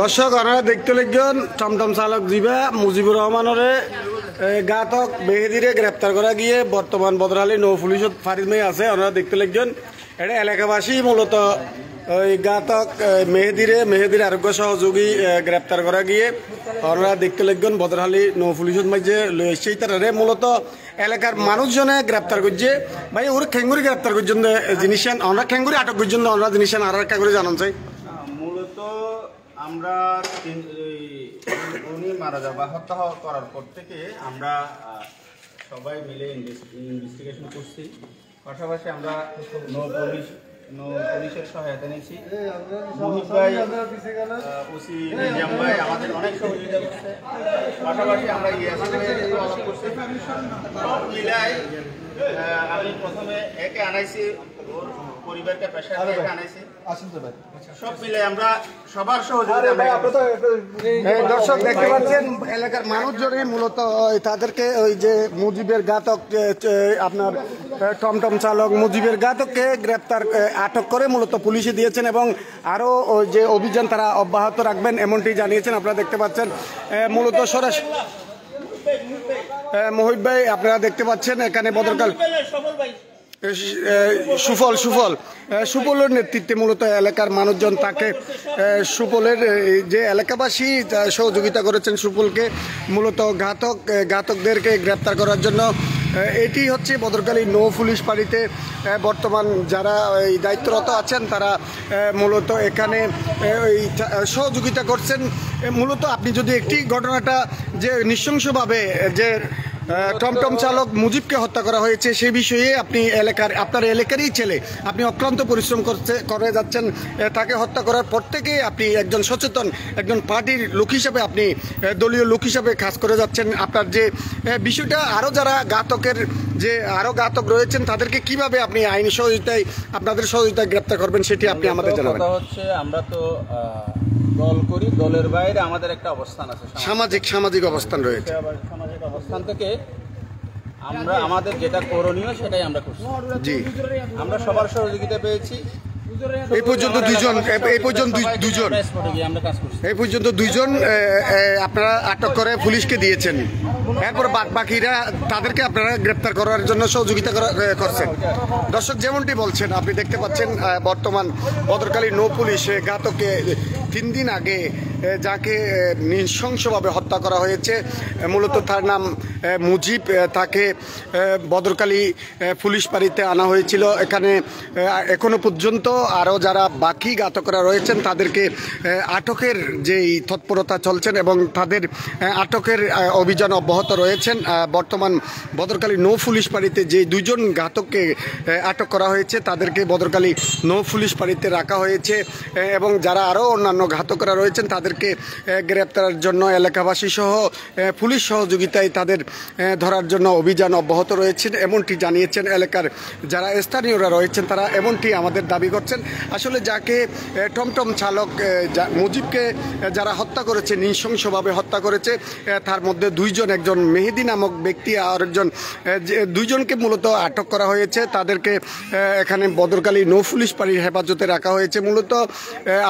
দর্শক আপনারা দেখতে লাগবেন টমটম চালক জিবা মুজিবুর রহমানরে ঘাতক মেহেদিরে গ্রেপ্তার করা গিয়ে বর্তমান বদরালি নৌ পুলিশত ফারিদ মেয়ে আছে। আপনারা দেখতে লাগবেন এটা এলাকাবাসী মূলত ওই ঘাতক মেহেদির আরোগ্য সহযোগী গ্রেপ্তার করা গিয়ে আপনারা দেখতে লাগবেন বদরহালি নৌ পুলিশত মাঝে সেই তারা মূলত এলাকার মানুষজনে গ্রেপ্তার করছে। ভাই ওর খেঙ্গুরি গ্রেপ্তার করছেন জিনিস আমরা খেঙ্গুরি আটক করছেন আমরা জিনিস আর একটা করে জানান চাই। মূলত আমরা উনি মারা যাওয়া হত্যা করার পর থেকে আমরা সবাই মিলে ইনভেস্টিগেশন করছি। পাশাপাশি আমরা নৌ পুলিশের সহায়তা নিয়েছি। মোহিত ভাই, ওসি নিজাম ভাই আমাদের অনেক সহযোগিতা করছে। পাশাপাশি আমরা করছি সব মিলাই। আমি প্রথমে একে আনাইছি, ওর পরিবারকে পেশা দিয়ে আনাইছি। সব মিলে আমরা সবার সহযোগিতা। দর্শক দেখতে পাচ্ছেন এলাকার মানুষজনই মূলত তাদেরকে ওই যে মুজিবের ঘাতক আপনার টমটম চালক মুজিবের ঘাতককে আটক করে মূলত পুলিশে দিয়েছেন এবং আরও ওই যে অভিযান তারা অব্যাহত রাখবেন এমনটি জানিয়েছেন। আপনারা দেখতে পাচ্ছেন মূলত সরাসরি মোহিত ভাই আপনারা দেখতে পাচ্ছেন এখানে বদরকাল সুফলের নেতৃত্বে মূলত এলাকার মানুষজন তাকে সুফলের যে এলাকাবাসী সহযোগিতা করেছেন সুফলকে মূলত ঘাতকদেরকে গ্রেপ্তার করার জন্য। এটি হচ্ছে বদরকালী নৌ পুলিশ ফাঁড়িতে বর্তমান যারা এই দায়িত্বরত আছেন তারা মূলত এখানে ওই সহযোগিতা করছেন। মূলত আপনি যদি একটি ঘটনাটা যে নৃশংসভাবে যে টমটম চালক মুজিবকে হত্যা করা হয়েছে সেই বিষয়ে আপনি আপনার এলাকারই ছেলে, আপনি অক্লান্ত পরিশ্রম করে যাচ্ছেন তাকে হত্যা করার পর থেকে আপনি একজন সচেতন একজন পার্টির লোক হিসাবে আপনি দলীয় লোক হিসাবে কাজ করে যাচ্ছেন। আপনার যে বিষয়টা আরও যারা ঘাতক রয়েছেন তাদেরকে কিভাবে আপনি আইনি সহযোগিতায় আপনাদের সহযোগিতায় গ্রেপ্তার করবেন সেটি আপনি আমাদের জানাবেন। হচ্ছে আমরা তো দল করি, দলের বাইরে আমাদের একটা অবস্থান আছে, সামাজিক অবস্থান রয়েছে। সামাজিক অবস্থান থেকে আমরা আমাদের যেটা করণীয় সেটাই আমরা করছি। জি, আমরা সবার সহযোগিতা পেয়েছি। এই পর্যন্ত দুইজন আপনারা আটক করে পুলিশকে দিয়েছেন। এরপর বাকিরা তাদেরকে আপনারা গ্রেপ্তার করার জন্য সহযোগিতা করছেন। দর্শক যেমনটি বলছেন আপনি দেখতে পাচ্ছেন বর্তমান বদরকালী নৌ পুলিশ ঘাতককে 3 দিন আগে যাকে নৃশংসভাবে হত্যা করা হয়েছে মূলত তার নাম মুজিব, তাকে বদরকালী পুলিশ ফাঁড়িতে আনা হয়েছিল। এখানে এখনো পর্যন্ত আরও যারা বাকি ঘাতকরা রয়েছেন তাদেরকে আটকের যেই তৎপরতা চলছেন এবং তাদের আটকের অভিযান অব্যাহত রয়েছেন। বর্তমান বদরকালী নৌ পুলিশ ফাঁড়িতে যে 2 জন ঘাতককে আটক করা হয়েছে তাদেরকে বদরকালী নৌ পুলিশ ফাঁড়িতে রাখা হয়েছে এবং যারা আরও অন্যান্য ঘাতকরা রয়েছেন তাদেরকে গ্রেপ্তারের জন্য এলাকাবাসী সহ পুলিশ সহযোগিতায় তাদের ধরার জন্য অভিযান অব্যাহত রয়েছে এমনটি জানিয়েছেন এলাকার যারা স্থানীয়রা রয়েছেন। তারা এমনটি আমাদের দাবি করছেন। আসলে যাকে টমটম চালক মুজিবকে যারা হত্যা করেছে, নৃশংসভাবে হত্যা করেছে, তার মধ্যে 2 জন, একজন মেহেদি নামক ব্যক্তি আর একজন, 2 জনকে মূলত আটক করা হয়েছে। তাদেরকে এখানে বদরকালী নৌ পুলিশ ফাঁড়ির হেফাজতে রাখা হয়েছে। মূলত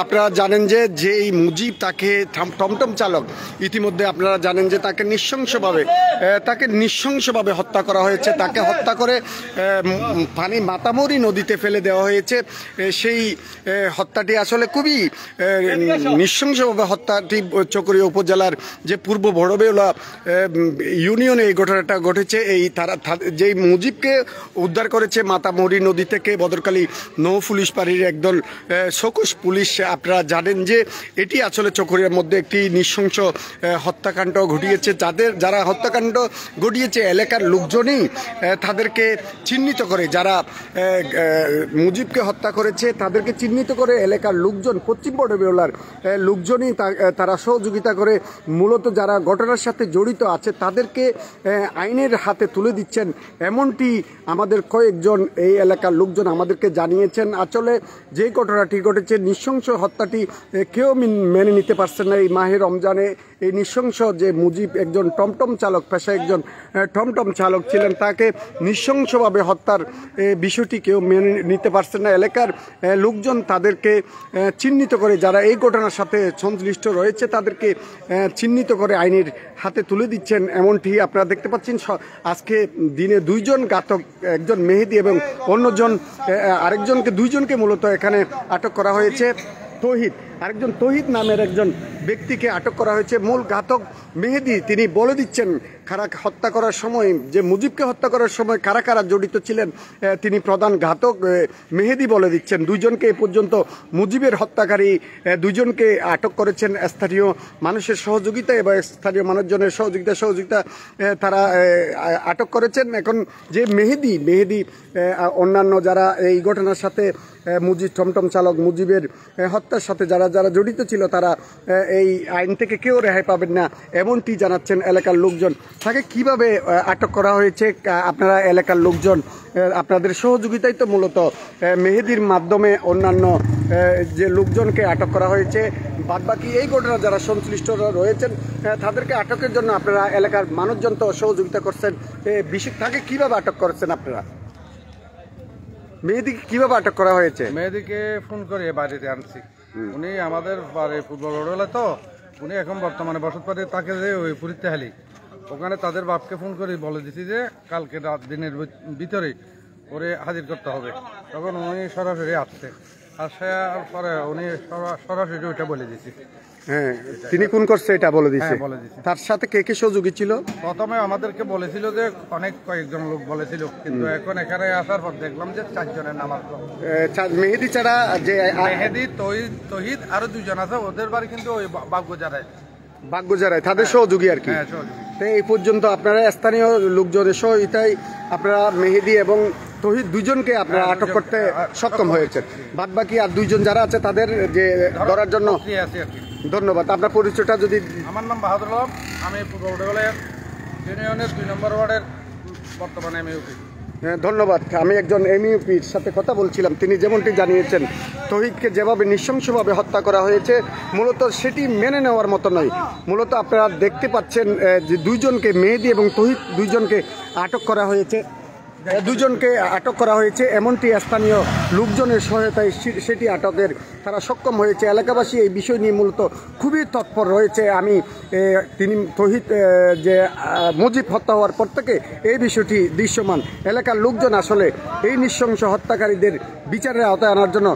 আপনারা জানেন যে যেই মুজিব তাকে টমটম চালক ইতিমধ্যে আপনারা জানেন যে তাকে নৃশংসভাবে হত্যা করা হয়েছে। তাকে হত্যা করে মাতামরি নদীতে ফেলে দেওয়া হয়েছে। সেই হত্যাটি আসলে খুবই নৃশংসভাবে হত্যাটি চকরিয়া উপজেলার যে পূর্ব বড়বেওলা ইউনিয়নে এই ঘটনাটা ঘটেছে। যেই মুজিবকে উদ্ধার করেছে মাতামরি নদী থেকে বদরকালী নৌ পুলিশ ফাঁড়ির একদল সকুশ পুলিশ। আপনারা জানেন যে এটি আসলে চকরিয়ার মধ্যে একটি নৃশংস হত্যাকাণ্ড ঘটিয়েছে। যারা হত্যাকাণ্ড ঘটিয়েছে এলাকার লোকজনই তাদেরকে চিহ্নিত করে, যারা মুজিবকে হত্যা করেছে তাদেরকে চিহ্নিত করে এলাকার লোকজন, পশ্চিম বড়বেওলার লোকজনই তারা সহযোগিতা করে মূলত যারা ঘটনার সাথে জড়িত আছে তাদেরকে আইনের হাতে তুলে দিচ্ছেন এমনটি আমাদের কয়েকজন এই এলাকার লোকজন আমাদেরকে জানিয়েছেন। আসলে যে ঘটনাটি ঘটেছে নৃশংস হত্যাটি কেউ মেনে নিতে পারছেন না। এই মাহে রমজানে এই নৃশংস যে মুজিব একজন টমটম চালক পেশা সে একজন টমটম চালক ছিলেন, তাকে নৃশংসভাবে হত্যার বিষয়টি কেউ মেনে নিতে পারছেন না। এলাকার লোকজন তাদেরকে চিহ্নিত করে, যারা এই ঘটনার সাথে সংশ্লিষ্ট রয়েছে তাদেরকে চিহ্নিত করে আইনের হাতে তুলে দিচ্ছেন। এমনটি আপনারা দেখতে পাচ্ছেন। আজকে দিনে দুইজন ঘাতক, একজন মেহেদি এবং অন্যজন আরেকজনকে, দুইজনকে মূলত এখানে আটক করা হয়েছে। তৌহিদ, আরেকজন তৌহিদ নামের একজন ব্যক্তিকে আটক করা হয়েছে। মূল ঘাতক মেহেদি, তিনি বলে দিচ্ছেন কারা হত্যা করার সময়, যে মুজিবকে হত্যা করার সময় কারা কারা জড়িত ছিলেন, তিনি প্রধান ঘাতক মেহেদি বলে দিচ্ছেন। দুইজনকে এ পর্যন্ত মুজিবের হত্যাকারী দুইজনকে আটক করেছেন স্থানীয় মানুষের সহযোগিতা এবং স্থানীয় মানুষজনের সহযোগিতা তারা আটক করেছেন। এখন যে মেহেদি অন্যান্য যারা এই ঘটনার সাথে মুজিব টমটম চালক মুজিবের হত্যার সাথে যারা জড়িত ছিল, তারা এই আইন থেকে কেউ রেহাই পাবেন না, এমনটি জানাচ্ছেন এলাকার লোকজন। তাকে কিভাবে আটক করা হয়েছে, আপনারা এলাকার লোকজন আপনাদের সহযোগিতাই তো মূলত মেহেদির মাধ্যমে অন্যান্য যে লোকজনকে আটক করা হয়েছে, বাদবাকি এই ঘটনা যারা সংশ্লিষ্ট রয়েছেন তাদেরকে আটকের জন্য আপনারা এলাকার মানুষজন তো সহযোগিতা করছেন। তাকে কিভাবে আটক করছেন আপনারা? মেহেদিকে কিভাবে আটক করা হয়েছে? মেহেদিকে ফোন করে বাড়িতে আনছি। উনি আমাদের বাড়ি ফুটবল রোড তো, উনি এখন বর্তমানে বসত পারে তাকে যে ওই পুরিত্যাহালি ওখানে তাদের বাপকে ফোন করে বলে দিছি যে কালকে রাত দিনের ভিতরে ওরে হাজির করতে হবে। তখন উনি সরাসরি আসছে, আসার পরে উনি সরাসরি ওইটা বলে দিছি। হ্যাঁ, তিনি কোন করছে এটা বলে দিছে। তার সাথে কে কে সহযোগী ছিল? প্রথমে আমাদেরকে বলেছিল যে কয়েকজন লোক বলেছিল, কিন্তু এখন এখানে আসার পর দেখলাম যে 4 জনের নাম আসলো। মেহেদি ছাড়া যে মেহেদি, তহিদ আরো 2 জন আছে, ওদের বাড়ি কিন্তু ওই বাগগুজারায়, তাদের সহযোগী আর কি। এই পর্যন্ত আপনারা স্থানীয় লোকজনের সহযোগিতায় আপনারা মেহেদি এবং তহিদ দুইজনকে আপনারা আটক করতে সক্ষম হয়েছে। বাদ বাকি আর 2 জন যারা আছে তাদের যে ধরার জন্য ধন্যবাদ। আপনার পরিচয়টা যদি? আমার নাম বাহাদুর আলম, আমি ইউনিয়নের 2 নম্বর ওয়ার্ডের বর্তমানে এমইউপি। ধন্যবাদ। আমি একজন এমইউপির সাথে কথা বলছিলাম, তিনি যেমনটি জানিয়েছেন তৌহিদকে যেভাবে নৃশংসভাবে হত্যা করা হয়েছে মূলত সেটি মেনে নেওয়ার মতো নয়। মূলত আপনারা দেখতে পাচ্ছেন যে 2 জনকে, মেহেদি এবং তৌহিদ 2 জনকে আটক করা হয়েছে, এমনটি স্থানীয় লোকজনের সহায়তায় সেটি আটকের তারা সক্ষম হয়েছে। এলাকাবাসী এই বিষয় নিয়ে মূলত খুবই তৎপর রয়েছে। তিনি তৌহিদ যে মুজিব হত্যা হওয়ার পর থেকে এই বিষয়টি দৃশ্যমান। এলাকার লোকজন আসলে এই নৃশংস হত্যাকারীদের বিচারের আওতায় আনার জন্য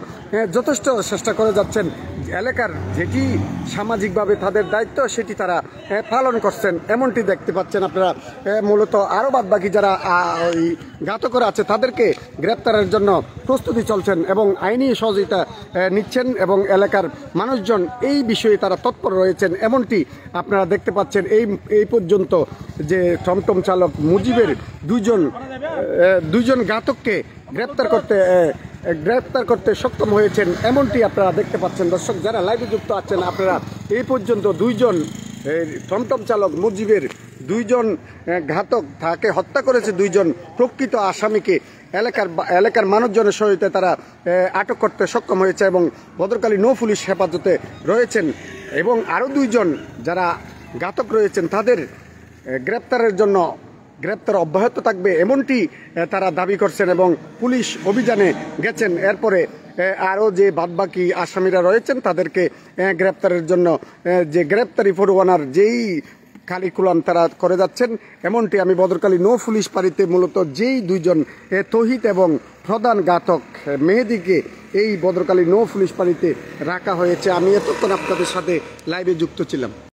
যথেষ্ট চেষ্টা করে যাচ্ছেন। এলাকার যেটি সামাজিকভাবে তাদের দায়িত্ব সেটি তারা পালন করছেন, এমনটি দেখতে পাচ্ছেন আপনারা। মূলত আরও বাদবাকি যারা ওই ঘাতকরা আছে তাদেরকে গ্রেপ্তারের জন্য প্রস্তুতি চলছেন এবং আইনি সহযোগিতা নিচ্ছেন এবং এলাকার মানুষজন এই বিষয়ে তারা তৎপর রয়েছেন, এমনটি আপনারা দেখতে পাচ্ছেন। এই পর্যন্ত যে টমটম চালক মুজিবের 2 জন ঘাতককে গ্রেপ্তার করতে সক্ষম হয়েছেন, এমনটি আপনারা দেখতে পাচ্ছেন। দর্শক যারা লাইভে যুক্ত আছেন, আপনারা এই পর্যন্ত 2 জন টমটম চালক মুজিবের 2 জন ঘাতক, তাকে হত্যা করেছে 2 জন প্রকৃত আসামিকে এলাকার মানুষজনের সহায়তায় তারা আটক করতে সক্ষম হয়েছে এবং ভদ্রকালী নৌ পুলিশ হেফাজতে রয়েছেন এবং আরও 2 জন যারা ঘাতক রয়েছেন তাদের গ্রেপ্তার অব্যাহত থাকবে, এমনটি তারা দাবি করছেন এবং পুলিশ অভিযানে গেছেন। এরপরে আরও যে বাদবাকি আসামিরা রয়েছেন তাদেরকে গ্রেপ্তারের জন্য যে গ্রেপ্তারি পরোয়ানার যেই কারিকুলাম তারা করে যাচ্ছেন, এমনটি আমি ভদ্রকালী নৌ পুলিশ ফাঁড়িতে মূলত যেই 2 জন তৌহিদ এবং প্রধান ঘাতক মেহেদিকে এই ভদ্রকালী নৌ পুলিশ ফাঁড়িতে রাখা হয়েছে। আমি এতক্ষণ আপনাদের সাথে লাইভে যুক্ত ছিলাম।